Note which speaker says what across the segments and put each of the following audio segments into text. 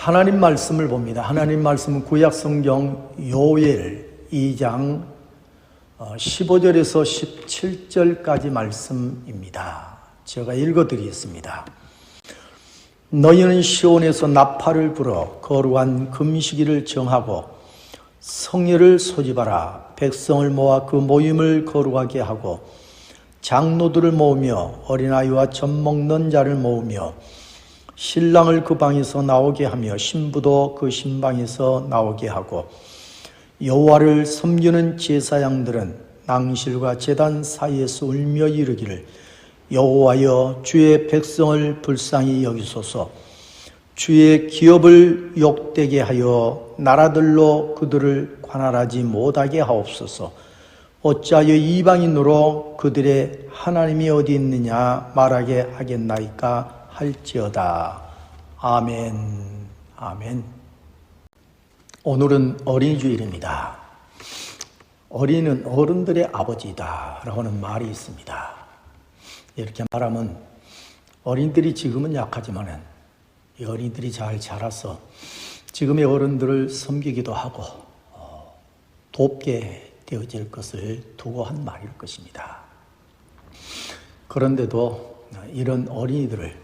Speaker 1: 하나님 말씀을 봅니다. 하나님 말씀은 구약성경 요엘 2장 15절에서 17절까지 말씀입니다. 제가 읽어드리겠습니다. 너희는 시온에서 나팔을 불어 거룩한 금식일을 정하고 성회를 소집하라. 백성을 모아 그 모임을 거룩하게 하고 장로들을 모으며 어린아이와 젖 먹는 자를 모으며 신랑을 그 방에서 나오게 하며 신부도 그 신방에서 나오게 하고 여호와를 섬기는 제사장들은 낭실과 제단 사이에서 울며 이르기를 여호와여 주의 백성을 불쌍히 여기소서. 주의 기업을 욕되게 하여 나라들로 그들을 관할하지 못하게 하옵소서. 어찌하여 이방인으로 그들의 하나님이 어디 있느냐 말하게 하겠나이까 할지어다. 아멘. 아멘. 오늘은 어린이 주일입니다. 어린이는 어른들의 아버지다 라고 하는 말이 있습니다. 이렇게 말하면 어린이들이 지금은 약하지만은 이 어린이들이 잘 자라서 지금의 어른들을 섬기기도 하고 돕게 되어질 것을 두고 한 말일 것입니다. 그런데도 이런 어린이들을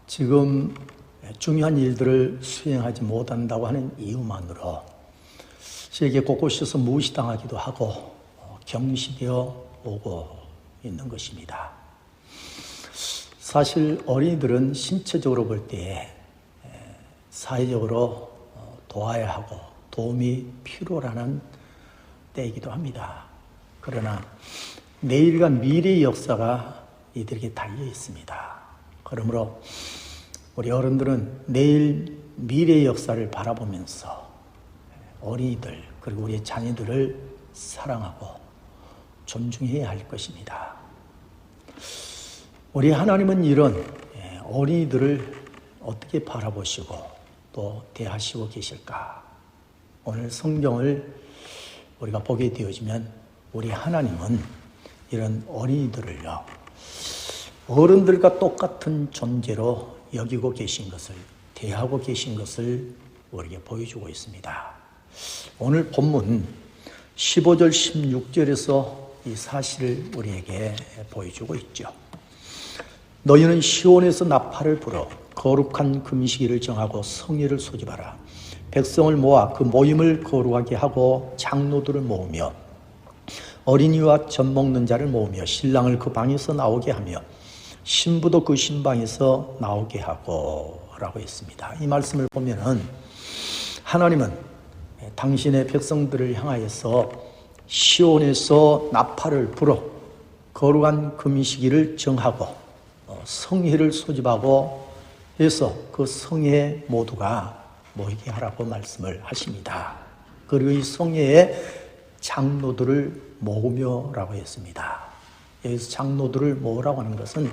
Speaker 1: 지금 중요한 일들을 수행하지 못한다고 하는 이유만으로 세계 곳곳에서 무시당하기도 하고 경시되어 오고 있는 것입니다. 사실 어린이들은 신체적으로 볼 때 사회적으로 도와야 하고 도움이 필요라는 때이기도 합니다. 그러나 내일과 미래의 역사가 이들에게 달려 있습니다. 그러므로 우리 어른들은 내일 미래의 역사를 바라보면서 어린이들 그리고 우리의 자녀들을 사랑하고 존중해야 할 것입니다. 우리 하나님은 이런 어린이들을 어떻게 바라보시고 또 대하시고 계실까? 오늘 성경을 우리가 보게 되어지면 우리 하나님은 이런 어린이들을요 어른들과 똑같은 존재로 여기고 계신 것을 대하고 계신 것을 우리에게 보여주고 있습니다. 오늘 본문 15절 16절에서 이 사실을 우리에게 보여주고 있죠. 너희는 시온에서 나팔을 불어 거룩한 금식일을 정하고 성회를 소집하라. 백성을 모아 그 모임을 거룩하게 하고 장로들을 모으며 어린이와 젖 먹는 자를 모으며 신랑을 그 방에서 나오게 하며 신부도 그 신방에서 나오게 하고 라고 했습니다. 이 말씀을 보면은 하나님은 당신의 백성들을 향하여서 시온에서 나팔을 불어 거룩한 금식일을 정하고 성회를 소집하고 해서 그 성회 모두가 모이게 하라고 말씀을 하십니다. 그리고 이 성회에 장로들을 모으며라고 했습니다. 여기서 장로들을 모으라고 하는 것은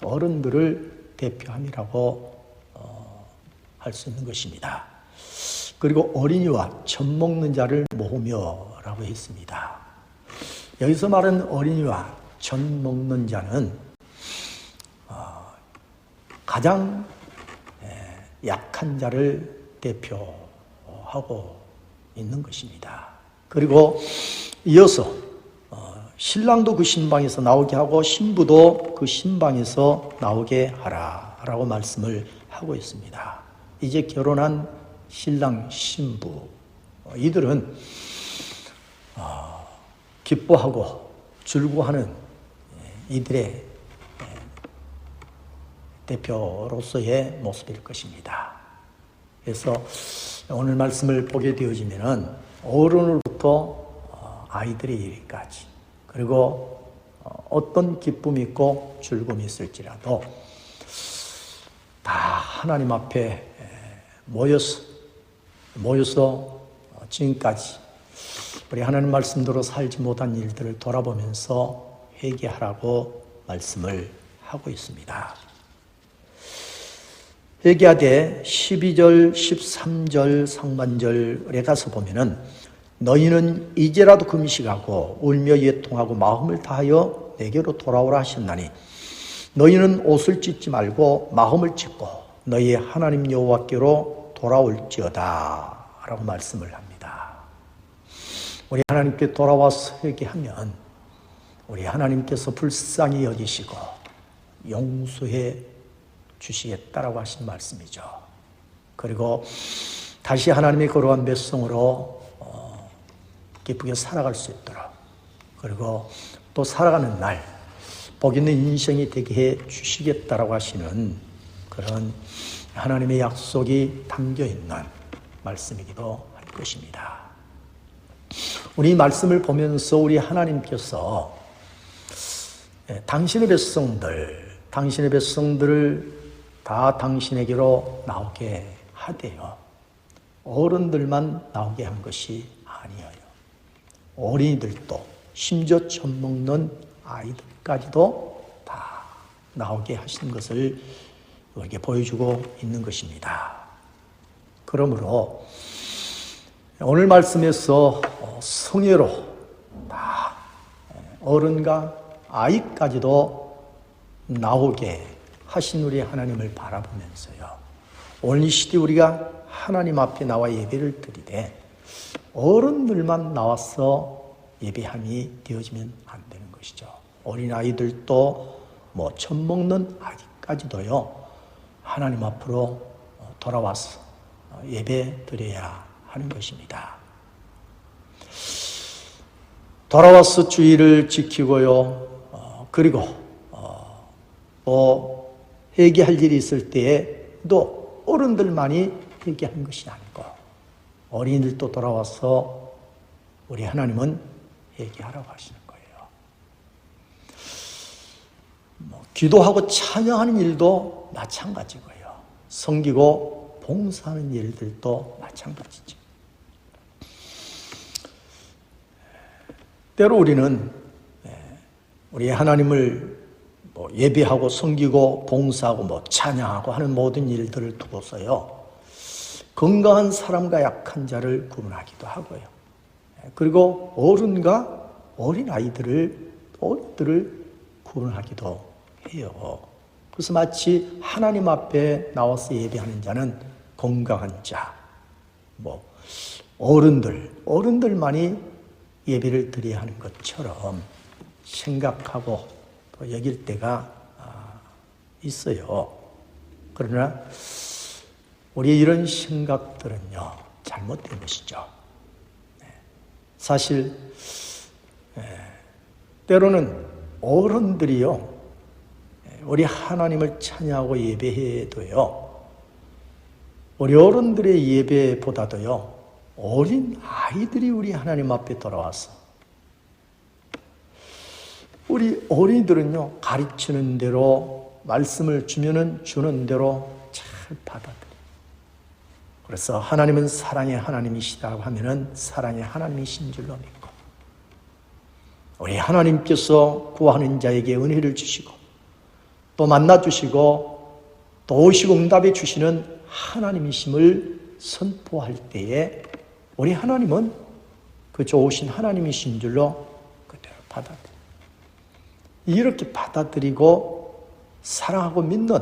Speaker 1: 어른들을 대표함이라고 할 수 있는 것입니다. 그리고 어린이와 젖 먹는 자를 모으며라고 했습니다. 여기서 말하는 어린이와 젖 먹는 자는 가장 약한 자를 대표하고 있는 것입니다. 그리고 이어서 신랑도 그 신방에서 나오게 하고 신부도 그 신방에서 나오게 하라라고 말씀을 하고 있습니다. 이제 결혼한 신랑 신부 이들은 기뻐하고 즐거워하는 이들의 대표로서의 모습일 것입니다. 그래서 오늘 말씀을 보게 되어지면은 어른으로부터 아이들의 일까지 그리고 어떤 기쁨이 있고 즐거움이 있을지라도 다 하나님 앞에 모여서 지금까지 우리 하나님 말씀대로 살지 못한 일들을 돌아보면서 회개하라고 말씀을 하고 있습니다. 회개하되 12절, 13절 상반절에 가서 보면은 너희는 이제라도 금식하고 울며 애통하고 마음을 다하여 내게로 돌아오라 하셨나니 너희는 옷을 찢지 말고 마음을 찢고 너희 하나님 여호와께로 돌아올지어다 라고 말씀을 합니다. 우리 하나님께 돌아와서 회개하면 우리 하나님께서 불쌍히 여기시고 용서해 주시겠다라고 하신 말씀이죠. 그리고 다시 하나님의 거룩한 백성으로 기쁘게 살아갈 수 있도록, 그리고 또 살아가는 날 복 있는 인생이 되게 해 주시겠다라고 하시는 그런 하나님의 약속이 담겨 있는 말씀이기도 할 것입니다. 우리 말씀을 보면서 우리 하나님께서 당신의 백성들을 다 당신에게로 나오게 하되요. 어른들만 나오게 한 것이 아니에요. 어린이들도, 심지어 젖 먹는 아이들까지도 다 나오게 하신 것을 우리에게 보여주고 있는 것입니다. 그러므로 오늘 말씀에서 성애로 다 어른과 아이까지도 나오게 하신 우리 하나님을 바라보면서요, 오늘 이 시대 우리가 하나님 앞에 나와 예배를 드리되 어른들만 나와서 예배함이 되어지면 안 되는 것이죠. 어린아이들도 젖 먹는 아기까지도요, 하나님 앞으로 돌아와서 예배 드려야 하는 것입니다. 돌아와서 주의를 지키고요, 그리고 회개할 일이 있을 때에도 어른들만이 회개하는 것이 아니고 어린이들도 돌아와서 우리 하나님은 회개하라고 하시는 거예요. 기도하고 찬양하는 일도 마찬가지고요, 섬기고 봉사하는 일들도 마찬가지죠. 때로 우리는 우리 하나님을 예배하고 섬기고 봉사하고 찬양하고 하는 모든 일들을 두고서요, 건강한 사람과 약한 자를 구분하기도 하고요, 그리고 어른과 어린아이들을 구분하기도 해요. 그래서 마치 하나님 앞에 나와서 예배하는 자는 건강한 자, 어른들만이 예배를 드려야 하는 것처럼 생각하고 또 여길 때가 있어요. 그러나 우리의 이런 생각들은요, 잘못된 것이죠. 사실 때로는 어른들이요, 우리 하나님을 찬양하고 예배해도요, 우리 어른들의 예배보다도요, 어린 아이들이 우리 하나님 앞에 돌아와서 우리 어린이들은요, 가르치는 대로 말씀을 주면은 주는 대로 잘 받아들여요. 그래서 하나님은 사랑의 하나님이시다고 하면은 사랑의 하나님이신 줄로 믿고, 우리 하나님께서 구하는 자에게 은혜를 주시고 또 만나주시고 또 오시고 응답해 주시는 하나님이심을 선포할 때에 우리 하나님은 그 좋으신 하나님이신 줄로 그대로 받아들여요. 이렇게 받아들이고 사랑하고 믿는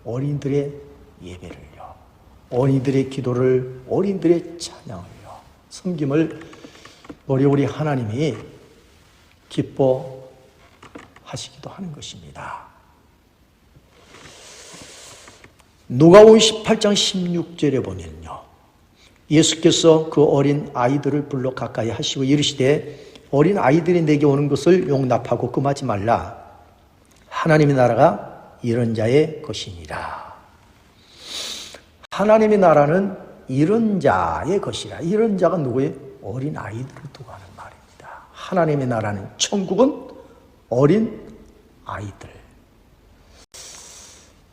Speaker 1: 어린이들의 예배를요, 어린이들의 기도를, 어린이들의 찬양을요, 섬김을 우리 하나님이 기뻐하시기도 하는 것입니다. 누가복음 18장 16절에 보면요, 예수께서 그 어린 아이들을 불러 가까이 하시고 이르시되 어린 아이들이 내게 오는 것을 용납하고 금하지 말라. 하나님의 나라가 이런 자의 것이니라. 하나님의 나라는 이런 자의 것이라. 이런 자가 누구예요? 어린 아이들을 두고 하는 말입니다. 하나님의 나라는, 천국은 어린 아이들.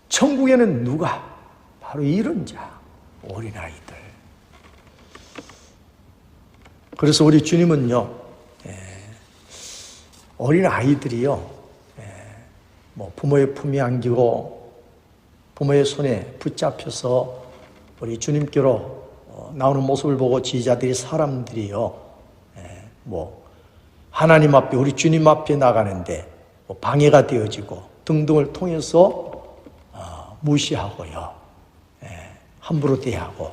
Speaker 1: 천국에는 누가? 바로 이런 자, 어린 아이들. 그래서 우리 주님은요, 어린 아이들이요, 부모의 품에 안기고 부모의 손에 붙잡혀서 우리 주님께로 나오는 모습을 보고 지휘자들이, 사람들이요, 하나님 앞에, 우리 주님 앞에 나가는데 방해가 되어지고 등등을 통해서 무시하고요, 함부로 대하고,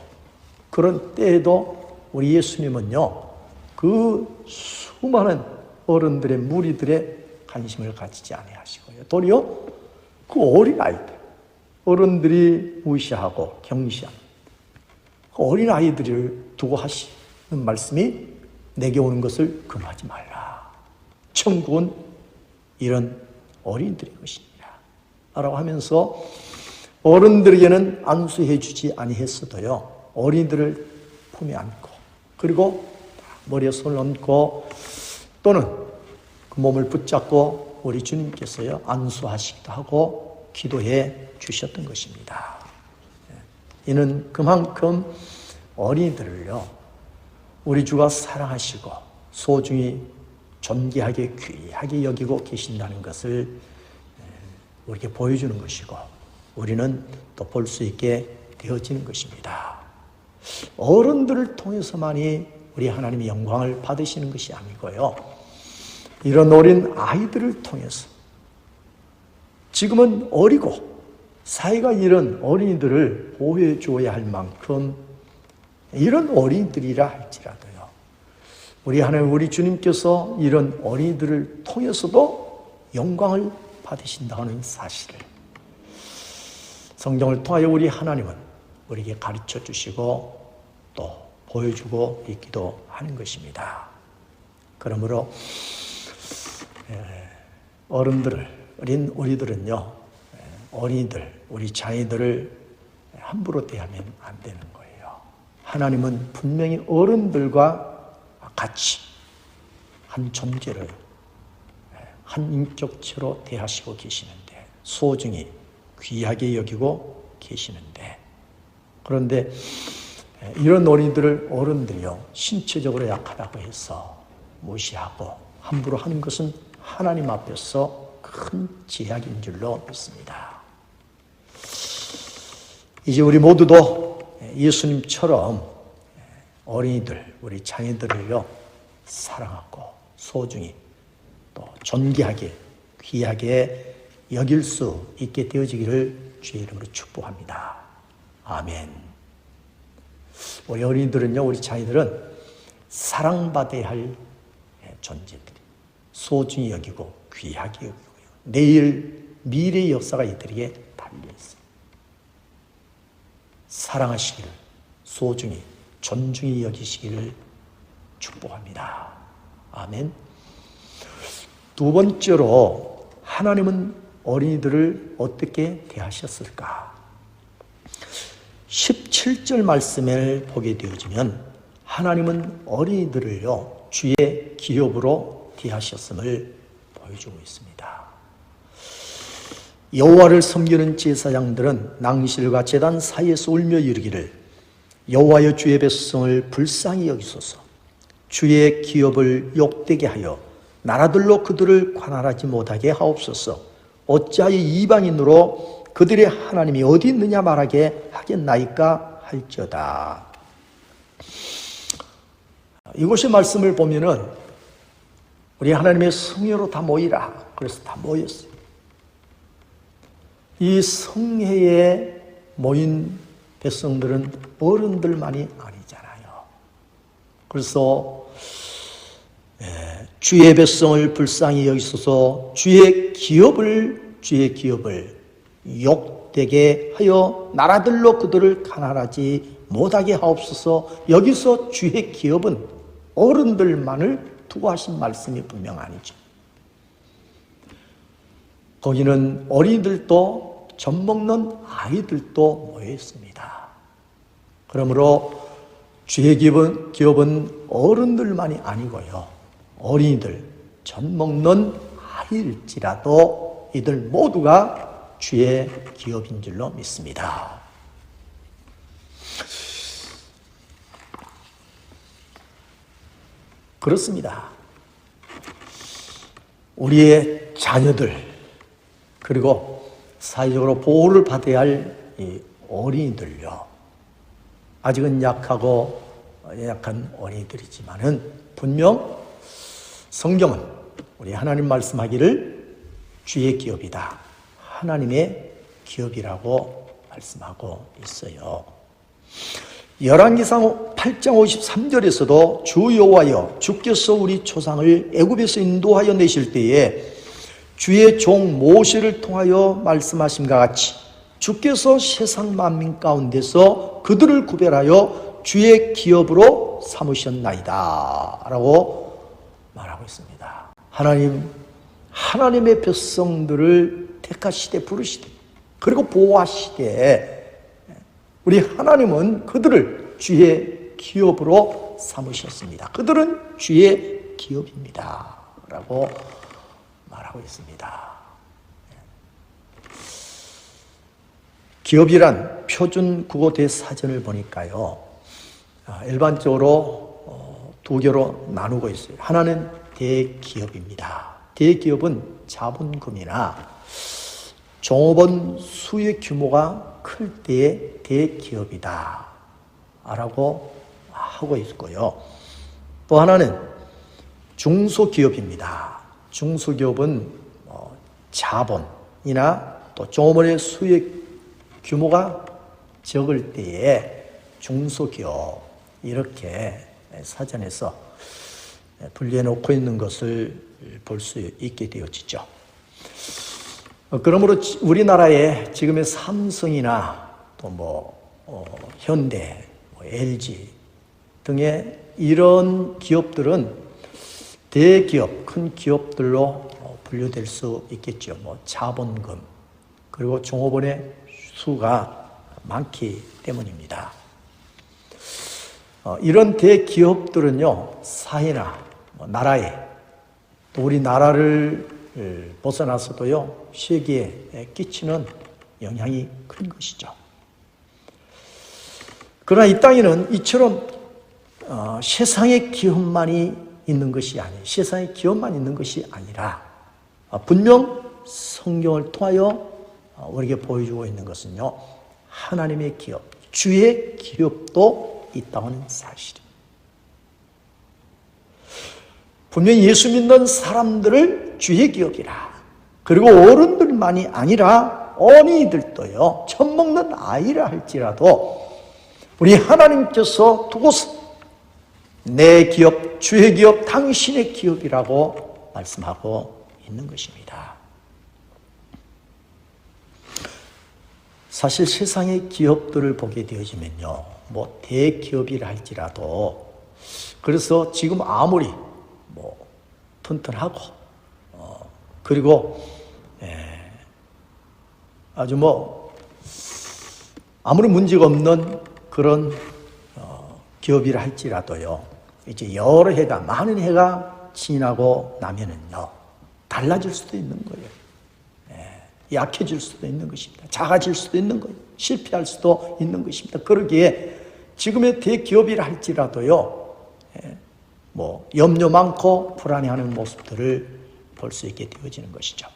Speaker 1: 그런 때에도 우리 예수님은요, 그 수많은 어른들의 무리들의 관심을 가지지 아니하시고요, 도리어 그 어린아이들, 어른들이 무시하고 경시한 그 어린아이들을 두고 하시는 말씀이 내게 오는 것을 금하지 말라. 천국은 이런 어린이들의 것입니다 라고 하면서 어른들에게는 안수해 주지 아니했어도요, 어린이들을 품에 안고, 그리고 머리에 손을 얹고 또는 그 몸을 붙잡고 우리 주님께서요, 안수하시기도 하고 기도해 주셨던 것입니다. 이는 그만큼 어린이들을요, 우리 주가 사랑하시고 소중히 존귀하게 귀하게 여기고 계신다는 것을 우리에게 보여주는 것이고, 우리는 또 볼 수 있게 되어지는 것입니다. 어른들을 통해서만이 우리 하나님의 영광을 받으시는 것이 아니고요, 이런 어린 아이들을 통해서, 지금은 어리고 사회가 이런 어린이들을 보호해 주어야 할 만큼 이런 어린이들이라 할지라도요, 우리 하나님, 우리 주님께서 이런 어린이들을 통해서도 영광을 받으신다는 사실을 성경을 통하여 우리 하나님은 우리에게 가르쳐 주시고 또 보여주고 있기도 하는 것입니다. 그러므로 어른들을, 어린 우리들은요, 어린이들, 우리 자녀들을 함부로 대하면 안 되는 거예요. 하나님은 분명히 어른들과 같이 한 존재를 한 인격체로 대하시고 계시는데, 소중히 귀하게 여기고 계시는데, 그런데 이런 어린이들을 어른들이요, 신체적으로 약하다고 해서 무시하고 함부로 하는 것은 하나님 앞에서 큰 제약인 줄로 믿습니다. 이제 우리 모두도 예수님처럼 어린이들, 우리 자녀들을요, 사랑하고 소중히 또 존귀하게 귀하게 여길 수 있게 되어지기를 주의 이름으로 축복합니다. 아멘. 우리 어린이들은요, 우리 자녀들은 사랑받아야 할 존재들이, 소중히 여기고 귀하게 여기고요, 내일 미래의 역사가 이들에게 달려있습니다. 사랑하시기를, 소중히 존중히 여기시기를 축복합니다. 아멘. 두 번째로, 하나님은 어린이들을 어떻게 대하셨을까? 17절 말씀을 보게 되어지면 하나님은 어린이들을요, 주의 기업으로 대하셨음을 보여주고 있습니다. 여호와를 섬기는 제사장들은 낭실과 제단 사이에서 울며 이르기를, 여호와여 주의 백성을 불쌍히 여기소서, 주의 기업을 욕되게 하여 나라들로 그들을 관할하지 못하게 하옵소서. 어찌하여 이방인으로 그들의 하나님이 어디 있느냐 말하게 하겠나이까 할지어다. 이곳의 말씀을 보면은 우리 하나님의 성회로 다 모이라, 그래서 다 모였어요. 이 성회에 모인 백성들은 어른들만이 아니잖아요. 그래서 주의 백성을 불쌍히 여기소서, 주의 기업을 욕되게 하여 나라들로 그들을 관할하지 못하게 하옵소서. 여기서 주의 기업은 어른들만을 두고 하신 말씀이 분명 아니죠. 거기는 어린이들도 젖먹는 아이들도 모여 있습니다. 그러므로 주의 기업은 어른들만이 아니고요, 어린이들, 젖먹는 아이일지라도 이들 모두가 주의 기업인 줄로 믿습니다. 그렇습니다. 우리의 자녀들, 그리고 사회적으로 보호를 받아야 할 이 어린이들요, 아직은 약하고 약한 어린이들이지만은 분명 성경은 우리 하나님 말씀하기를 주의 기업이다, 하나님의 기업이라고 말씀하고 있어요. 열왕기상 8장 53절에서도 주 여호와여 주께서 우리 조상을 애굽에서 인도하여 내실 때에 주의 종 모세를 통하여 말씀하심과 같이 주께서 세상 만민 가운데서 그들을 구별하여 주의 기업으로 삼으셨나이다 라고 말하고 있습니다. 하나님의 백성들을 택하시되 부르시되 그리고 보호하시되 우리 하나님은 그들을 주의 기업으로 삼으셨습니다. 그들은 주의 기업입니다 라고 말하고 있습니다. 기업이란 표준 국어 대사전을 보니까요, 일반적으로 두 개로 나누고 있어요. 하나는 대기업입니다. 대기업은 자본금이나 종업원 수의 규모가 클 때의 대기업이다 라고 하고 있고요. 또 하나는 중소기업입니다. 중소기업은 자본이나 또 종업원의 수의 규모가 적을 때에 중소기업 이렇게 사전에서 분리해 놓고 있는 것을 볼 수 있게 되어지죠. 그러므로 우리나라의 지금의 삼성이나 또 현대, LG 등의 이런 기업들은 대기업, 큰 기업들로 분류될 수 있겠죠. 자본금 그리고 종업원의 수가 많기 때문입니다. 이런 대기업들은요, 사회나 나라에 또 우리나라를 벗어나서도요, 세계에 끼치는 영향이 큰 것이죠. 그러나 이 땅에는 이처럼 세상의 기업만이 있는 것이 아니에요. 세상의 기업만 있는 것이 아니라 분명 성경을 통하여 우리에게 보여주고 있는 것은요, 하나님의 기업, 주의 기업도 있다는 사실입니다. 분명히 예수 믿는 사람들을 주의 기업이라, 그리고 어른들만이 아니라 어린이들도요, 젖 먹는 아이라 할지라도 우리 하나님께서 두고서 내 기업, 주의 기업, 당신의 기업이라고 말씀하고 있는 것입니다. 사실 세상의 기업들을 보게 되어지면요, 대기업이라 할지라도, 그래서 지금 아무리 튼튼하고 그리고 아주 아무리 문제가 없는 그런 기업이라 할지라도요, 이제 여러 해가, 많은 해가 지나고 나면은요, 달라질 수도 있는 거예요. 약해질 수도 있는 것입니다. 작아질 수도 있는 거예요. 실패할 수도 있는 것입니다. 그러기에 지금의 대기업이라 할지라도요, 염려 많고 불안해하는 모습들을 볼 수 있게 되어지는 것이죠.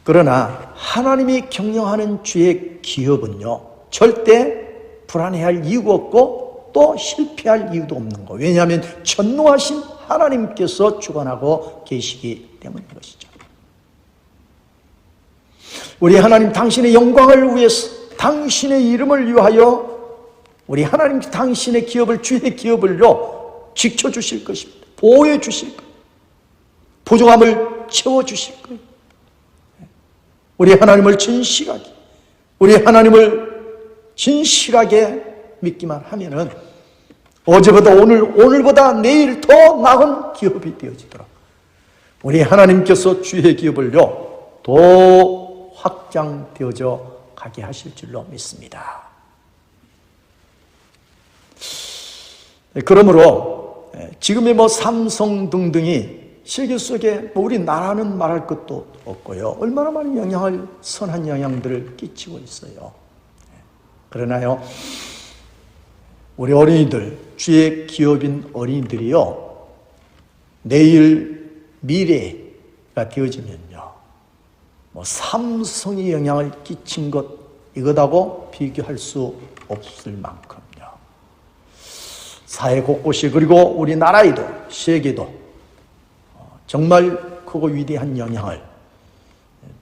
Speaker 1: 그러나 하나님이 경영하는 주의 기업은요, 절대 불안해할 이유가 없고 또 실패할 이유도 없는 거. 왜냐하면 전능하신 하나님께서 주관하고 계시기 때문인 것이죠. 우리 하나님 당신의 영광을 위해서, 당신의 이름을 위하여 우리 하나님 당신의 기업을, 주의 기업을요, 지켜주실 것입니다. 보호해 주실 거예요. 부족함을 채워주실 거예요. 우리 하나님을 진실하게, 우리 하나님을 진실하게 믿기만 하면은 어제보다 오늘보다 내일 더 나은 기업이 되어지도록 우리 하나님께서 주의 기업을요, 더 확장되어져 가게 하실 줄로 믿습니다. 그러므로 지금의 삼성 등등이 세계 속에 우리나라는 말할 것도 없고요, 얼마나 많은 영향을, 선한 영향들을 끼치고 있어요. 그러나요, 우리 어린이들, 주의 기업인 어린이들이요, 내일 미래가 되어지면요, 삼성이 영향을 끼친 것, 이것하고 비교할 수 없을 만큼요, 사회 곳곳이, 그리고 우리나라에도 세계도 정말 크고 위대한 영향을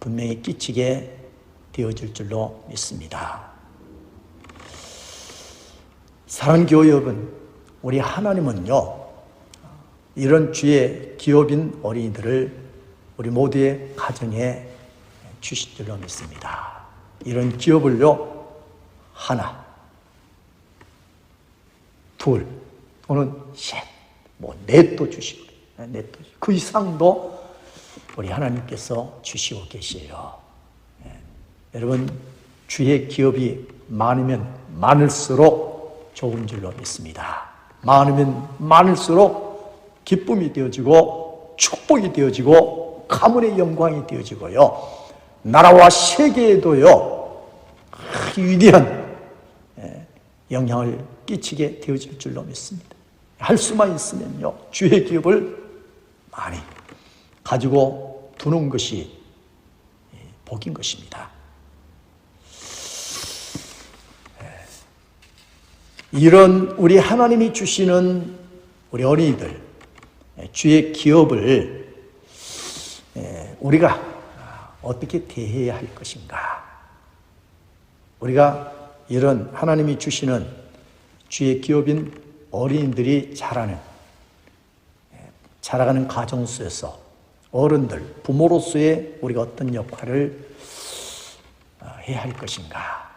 Speaker 1: 분명히 끼치게 되어질 줄로 믿습니다. 사랑하는 교회 여러분, 우리 하나님은요, 이런 주의 기업인 어린이들을 우리 모두의 가정에 주실 줄로 믿습니다. 이런 기업을요, 하나, 둘, 또는 셋, 넷도 주시고, 그 이상도 우리 하나님께서 주시고 계세요. 여러분, 주의 기업이 많으면 많을수록 좋은 줄로 믿습니다. 많으면 많을수록 기쁨이 되어지고 축복이 되어지고 가문의 영광이 되어지고요, 나라와 세계에도요 위대한 영향을 끼치게 되어질 줄로 믿습니다. 할 수만 있으면요, 주의 기업을 많이 가지고 두는 것이 복인 것입니다. 이런 우리 하나님이 주시는 우리 어린이들, 주의 기업을 우리가 어떻게 대해야 할 것인가? 우리가 이런 하나님이 주시는 주의 기업인 어린이들이 자라가는 가정 속에서 어른들, 부모로서의 우리가 어떤 역할을 해야 할 것인가?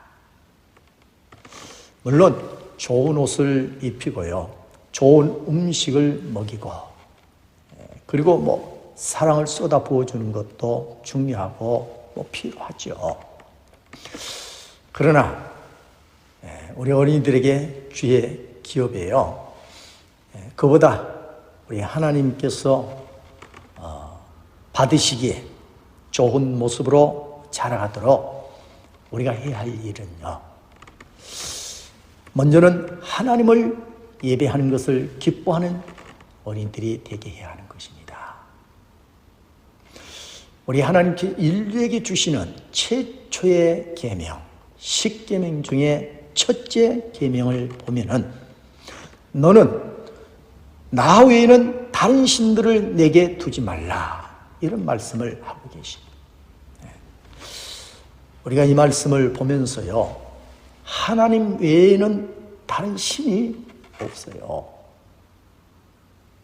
Speaker 1: 물론 좋은 옷을 입히고요, 좋은 음식을 먹이고, 그리고 사랑을 쏟아 부어주는 것도 중요하고 필요하죠. 그러나 우리 어린이들에게 주의 기업이에요. 그보다 우리 하나님께서 받으시기에 좋은 모습으로 자라가도록 우리가 해야 할 일은요, 먼저는 하나님을 예배하는 것을 기뻐하는 어린이들이 되게 해야 하는 것입니다. 우리 하나님께 인류에게 주시는 최초의 계명, 10계명 중에 첫째 계명을 보면은, 너는 나 외에는 다른 신들을 내게 두지 말라, 이런 말씀을 하고 계십니다. 우리가 이 말씀을 보면서요, 하나님 외에는 다른 신이 없어요.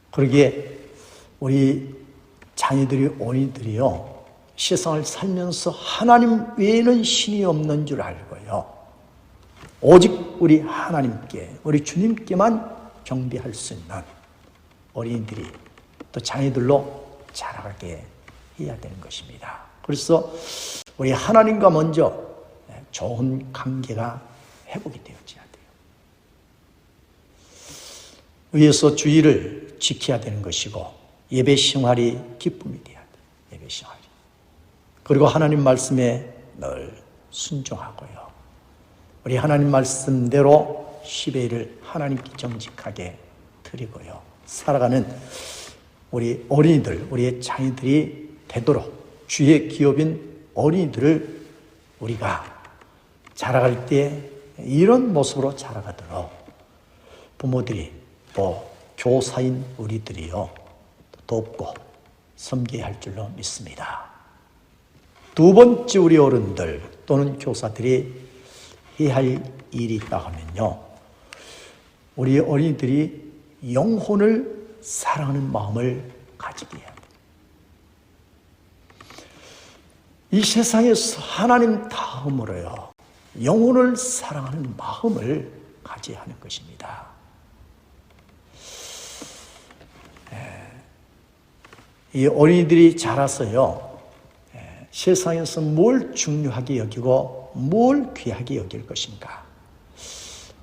Speaker 1: 그러기에 우리 자녀들이, 어린이들이요, 세상을 살면서 하나님 외에는 신이 없는 줄 알고요, 오직 우리 하나님께, 우리 주님께만 경배할 수 있는 어린이들이 또 자녀들로 자라가게 해야 되는 것입니다. 그래서 우리 하나님과 먼저 좋은 관계가 회복이 되어져야 돼요. 위에서 주의를 지켜야 되는 것이고, 예배 생활이 기쁨이 돼야 돼요. 예배 생활이. 그리고 하나님 말씀에 늘 순종하고요, 우리 하나님 말씀대로 10회를 하나님께 정직하게 드리고요, 살아가는 우리 어린이들, 우리의 자녀들이 되도록 주의 기업인 어린이들을 우리가 자라갈 때 이런 모습으로 자라가도록 부모들이, 또 교사인 우리들이요, 돕고 섬겨야 할 줄로 믿습니다. 두 번째, 우리 어른들 또는 교사들이 해야 할 일이 있다 하면요, 우리 어린이들이 영혼을 사랑하는 마음을 가지게 해야 돼요. 이 세상에서 하나님 다음으로요, 영혼을 사랑하는 마음을 가져야 하는 것입니다. 이 어린이들이 자라서요, 세상에서 뭘 중요하게 여기고 뭘 귀하게 여길 것인가?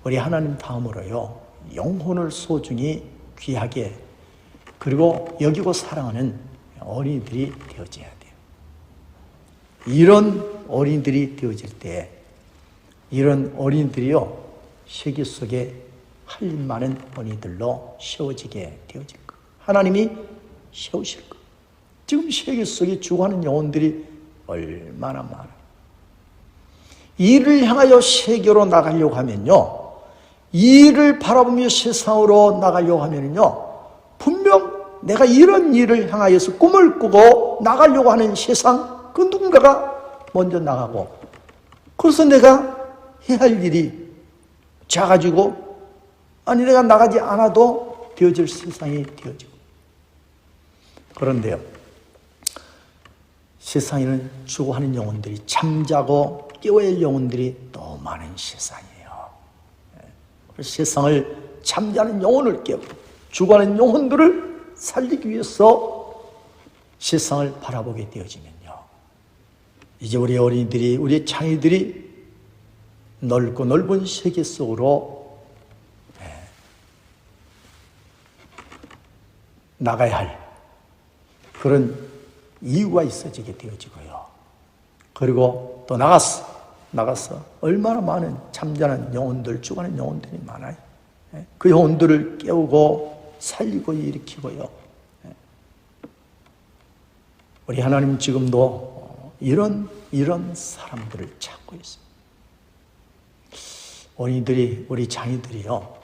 Speaker 1: 우리 하나님 다음으로요, 영혼을 소중히 귀하게 그리고 여기고 사랑하는 어린이들이 되어져야 돼요. 이런 어린이들이 되어질 때, 이런 어린이들이요, 세계 속에 할 일 많은 어린이들로 세워지게 되어질 거예요. 하나님이 세우실 거예요. 지금 세계 속에 죽어가는 영혼들이 얼마나 많아요. 이를 향하여 세계로 나가려고 하면요, 이를 바라보며 세상으로 나가려고 하면요, 분명 내가 이런 일을 향하여서 꿈을 꾸고 나가려고 하는 세상, 그 누군가가 먼저 나가고, 그래서 내가 해야 할 일이 작아지고 아니 내가 나가지 않아도 되어질 세상이 되어지고. 그런데요, 세상에는 죽어가는 영혼들이, 잠자고 깨어야 할 영혼들이 너무 많은 세상이에요. 세상을 잠자는 영혼을 깨우고 죽어가는 영혼들을 살리기 위해서 세상을 바라보게 되어지면요, 이제 우리 어린이들이, 우리 창이들이 넓고 넓은 세계 속으로 나가야 할 그런 이유가 있어지게 되어지고요. 그리고 또 나가서 얼마나 많은 잠자는 영혼들, 죽어가는 영혼들이 많아요. 그 영혼들을 깨우고 살리고 일으키고요. 우리 하나님 지금도 이런 사람들을 찾고 있습니다. 어린이들이, 우리 장이들이요,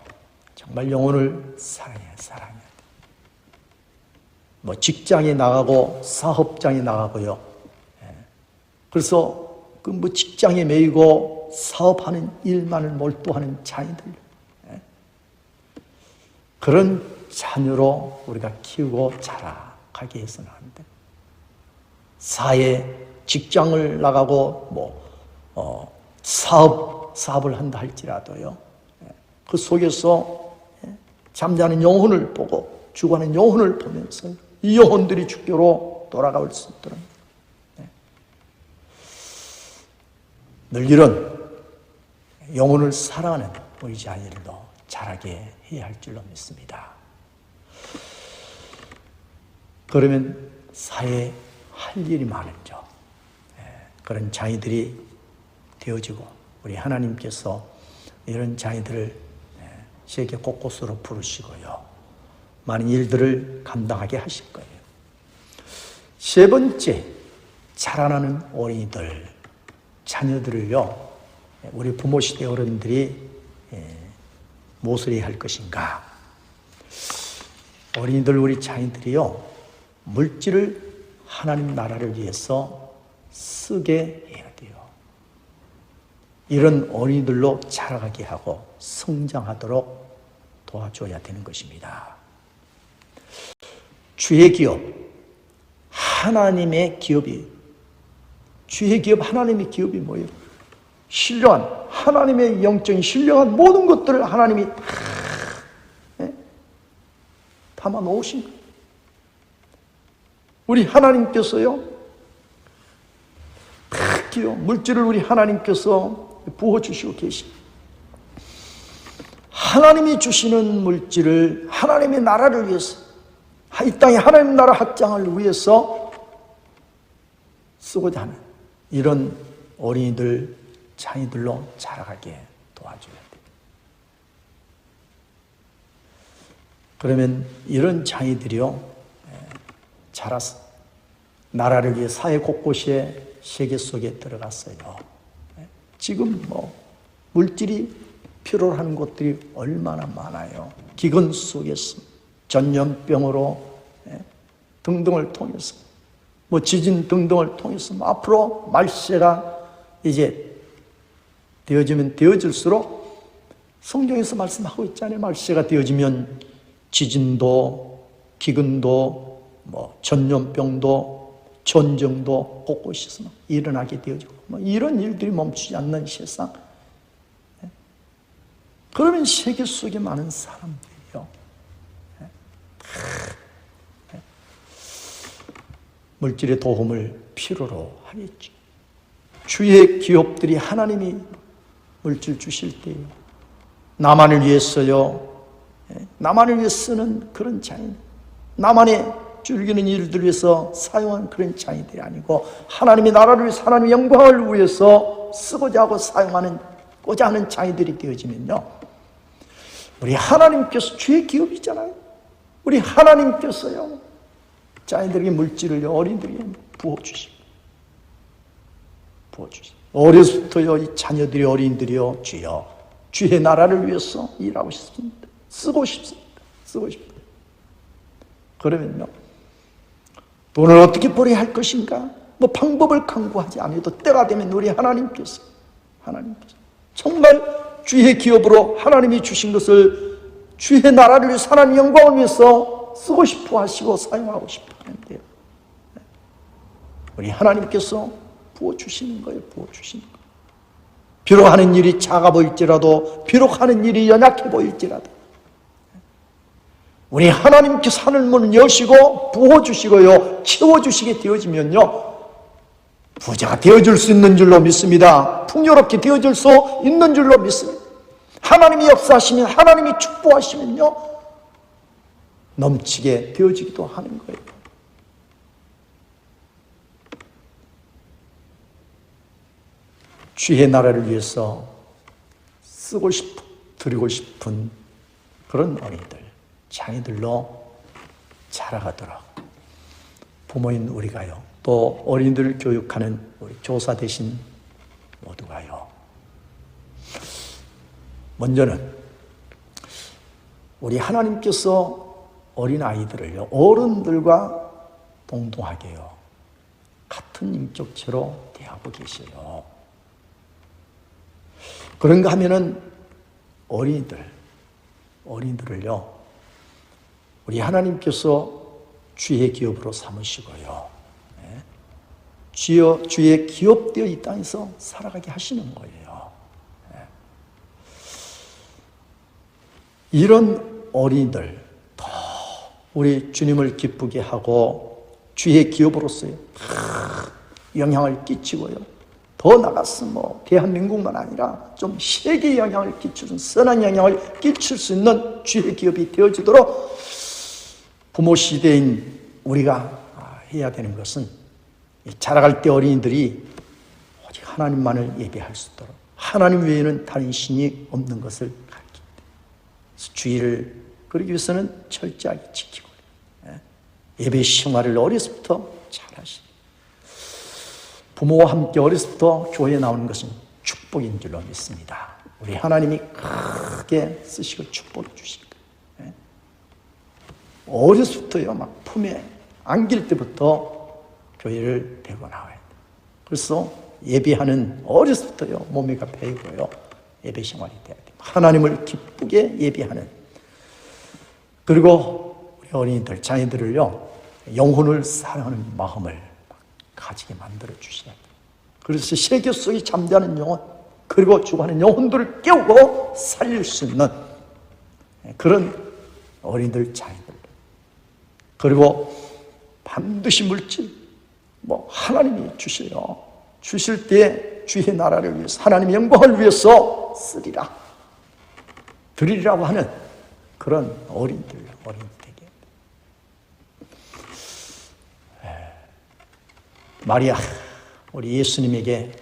Speaker 1: 정말 영혼을 사랑해야 돼. 뭐 직장에 나가고 사업장에 나가고요. 그래서 그 뭐 직장에 매이고 사업하는 일만을 몰두하는 자녀들, 그런 자녀로 우리가 키우고 자라가게 해서는 안 돼. 사회 직장을 나가고 사업을 한다 할지라도요, 그 속에서 잠자는 영혼을 보고 죽어가는 영혼을 보면서 이 영혼들이 주께로 돌아갈 수 있도록 늘 이런 영혼을 사랑하는 우리 자녀들도 자라게 해야 할 줄로 믿습니다. 그러면 사회에 할 일이 많은죠. 그런 자녀들이 되어지고 우리 하나님께서 이런 자녀들을 세계 곳곳으로 부르시고요, 많은 일들을 감당하게 하실 거예요. 세 번째, 자라나는 어린이들, 자녀들을요, 우리 부모 시대 어른들이 무엇을 해야 할 것인가? 어린이들, 우리 자녀들이요, 물질을 하나님 나라를 위해서 쓰게 해야 돼요. 이런 어린이들로 자라가게 하고 성장하도록 도와줘야 되는 것입니다. 주의 기업, 하나님의 기업이, 주의 기업, 하나님의 기업이 뭐예요? 신령한, 하나님의 영적인 신령한 모든 것들을 하나님이 다 담아 놓으신 거예요. 우리 하나님께서요, 특히요, 물질을 우리 하나님께서 부어주시고 계십니다. 하나님이 주시는 물질을 하나님의 나라를 위해서, 이 땅에 하나님 나라 확장을 위해서 쓰고자 하는 이런 어린이들, 자녀들로 자라가게 도와줘야 돼요. 그러면 이런 자녀들이요, 자라서 나라를 위해 사회 곳곳에 세계 속에 들어갔어요. 지금 물질이 필요로 하는 곳들이 얼마나 많아요. 기근 속에서, 전염병으로 등등을 통해서, 지진 등등을 통해서 앞으로 말세가 이제 되어지면 되어질수록 성경에서 말씀하고 있잖아요. 말세가 되어지면 지진도, 기근도, 전염병도, 전쟁도 곳곳에서 일어나게 되어지고, 이런 일들이 멈추지 않는 세상. 그러면 세계 속에 많은 사람들이요, 물질의 도움을 필요로 하겠죠. 주의 기업들이 하나님이 물질 주실 때요, 나만을 위해서요, 나만을 위해 쓰는 그런 자인, 나만의 즐기는 일들을 위해서 사용한 그런 자인들이 아니고 하나님의 나라를 위해서, 하나님의 영광을 위해서 쓰고자 하고 사용하고자 하는 자인들이 되어지면요, 우리 하나님께서 주의 기업이잖아요. 우리 하나님께서요, 자인들에게 물질을 어린이들에게 부어주십니다. 어려서부터요, 이 자녀들이, 어린이들이요, 주여, 주의 나라를 위해서 일하고 싶습니다. 쓰고 싶습니다. 그러면요, 돈을 어떻게 벌어야 할 것인가? 방법을 강구하지 않아도 때가 되면 우리 하나님께서 정말 주의 기업으로 하나님이 주신 것을 주의 나라를 위해서 하나님 영광을 위해서 쓰고 싶어 하시고 사용하고 싶어 하는데요. 우리 하나님께서 부어주시는 거예요. 부어주시는 거예요. 비록 하는 일이 작아 보일지라도, 비록 하는 일이 연약해 보일지라도 우리 하나님께서 하늘문을 여시고 부어주시고요, 채워주시게 되어지면요, 부자가 되어줄 수 있는 줄로 믿습니다. 풍요롭게 되어줄 수 있는 줄로 믿습니다. 하나님이 역사하시면, 하나님이 축복하시면요, 넘치게 되어지기도 하는 거예요. 주의 나라를 위해서 쓰고 싶은, 드리고 싶은 그런 어린이들, 자녀들로 자라가도록 부모인 우리가요, 또 어린이들을 교육하는 우리 조사 대신 모두가요, 먼저는 우리 하나님께서 어린아이들을요, 어른들과 동등하게요, 같은 인격체로 대하고 계셔요. 그런가 하면은 어린이들을요, 우리 하나님께서 주의 기업으로 삼으시고요, 주의 기업되어 이 땅에서 살아가게 하시는 거예요. 이런 어린이들 더 우리 주님을 기쁘게 하고 주의 기업으로서요 영향을 끼치고요, 더 나아가서 대한민국만 아니라 좀 세계에 영향을 끼치는, 선한 영향을 끼칠 수 있는 주의 기업이 되어지도록 부모 시대인 우리가 해야 되는 것은, 자라갈 때 어린이들이 오직 하나님만을 예배할 수 있도록, 하나님 외에는 다른 신이 없는 것을 가르칩니다. 주의를 그러기 위해서는 철저하게 지키고, 예배 생활을 어려서부터 잘 하시고, 부모와 함께 어려서부터 교회에 나오는 것은 축복인 줄로 믿습니다. 우리 하나님이 크게 쓰시고 축복해 주시고, 어려서부터요, 막 품에 안길 때부터 교회를 데리고 나와야 돼요. 그래서 예배하는 어려서부터요, 몸에가 배이고요, 예배 생활이 돼야 돼요. 하나님을 기쁘게 예배하는, 그리고 우리 어린이들, 자녀들을요, 영혼을 사랑하는 마음을 가지게 만들어 주셔야 돼요. 그래서 세계 속에 잠자는 영혼, 그리고 죽어가는 영혼들을 깨우고 살릴 수 있는 그런 어린이들, 자녀들, 그리고 반드시 물질, 하나님이 주셔요. 주실 때 주의 나라를 위해서, 하나님의 영광을 위해서 쓰리라, 드리라고 하는 그런 어린이들 되게. 마리아, 우리 예수님에게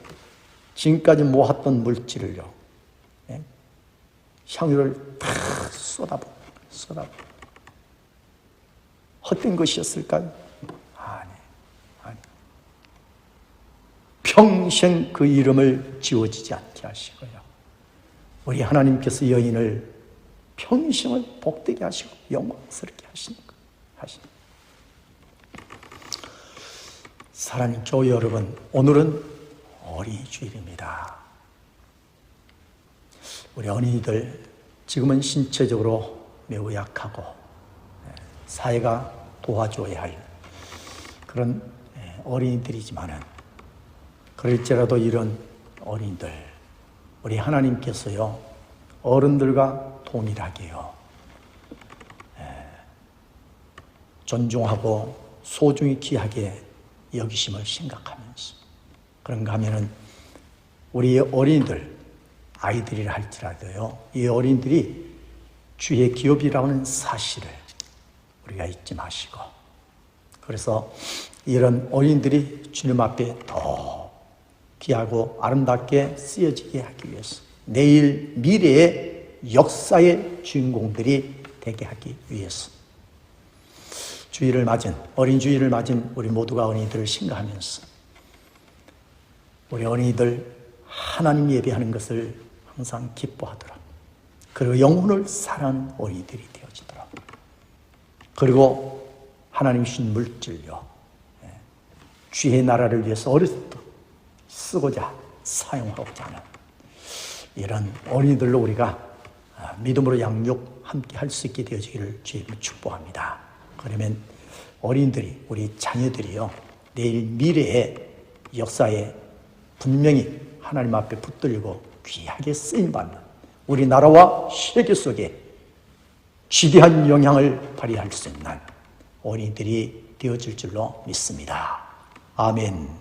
Speaker 1: 지금까지 모았던 물질을요, 향유를 다 쏟아붓고 헛된 것이었을까요? 아니. 평생 그 이름을 지워지지 않게 하시고요, 우리 하나님께서 여인을 평생을 복되게 하시고 영광스럽게 하시는 거예요. 사랑하는 교회 여러분, 오늘은 어린이 주일입니다. 우리 어린이들 지금은 신체적으로 매우 약하고 사회가 도와줘야 할 그런 어린이들이지만은, 그럴지라도 이런 어린이들, 우리 하나님께서요, 어른들과 동일하게요, 존중하고 소중히 귀하게 여기심을 생각하면서, 그런가 하면은 우리 어린이들, 아이들이라 할지라도요, 이 어린이들이 주의 기업이라는 사실을 우리가 잊지 마시고, 그래서 이런 어린이들이 주님 앞에 더 귀하고 아름답게 쓰여지게 하기 위해서, 내일 미래의 역사의 주인공들이 되게 하기 위해서, 주일을 맞은, 어린 주일을 맞은 우리 모두가 어린이들을 생각하면서 우리 어린이들 하나님 예배하는 것을 항상 기뻐하도록, 그리고 영혼을 사랑하는 어린이들이 되어지도록, 그리고 하나님 주신 물질요, 주의 나라를 위해서 어려서부터 쓰고자 사용하고자 하는 이런 어린이들로 우리가 믿음으로 양육하도록 함께 할 수 있게 되어지기를 주님을 축복합니다. 그러면 어린이들이, 우리 자녀들이요, 내일 미래의 역사에 분명히 하나님 앞에 붙들고 귀하게 쓰임받는 우리나라와 세계 속에 지대한 영향을 발휘할 수 있는 어린이들이 되어질 줄로 믿습니다. 아멘.